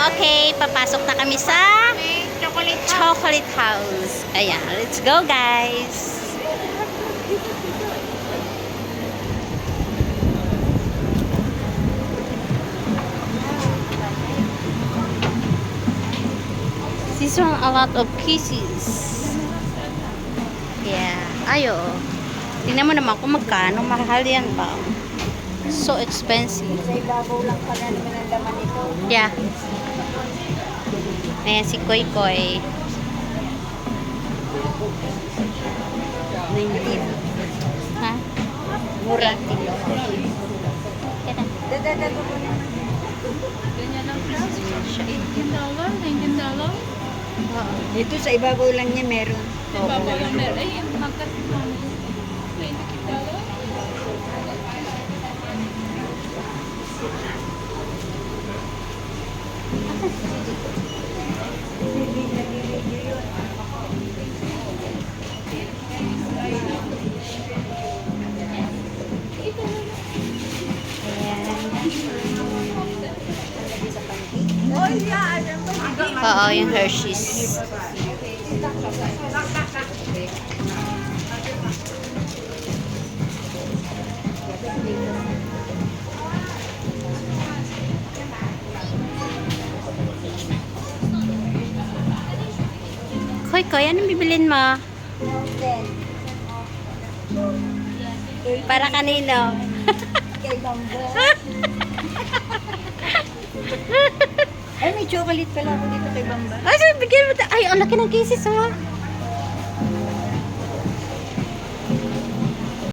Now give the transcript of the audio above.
Okay, papasok na kami sa chocolate house. Ayan, let's go guys. These are a lot of kisses. Yeah, ayo. Tingnan mo naman kung magkano. Mahal yan ba? So expensive. Sa ibabaw lang pala naman ang laman ito. Yeah. Ayan si Koy Koy. 19. Ha? Mura. Kaya Dadadago mo naman. Ganyan lang siya. $18, $19. Dito sa ibabaw lang niya meron. Babaw lang meron. Ay, magkasip namin. $20. Oo, yung Hershey's. Koy Koy, anong bibilin mo? Para kanino? Kay Bambo. Ay, may chocolate pala ako dito kay Bamba. Ay, sabi, bigyan mo. Ay, ang laki ng kisses mo.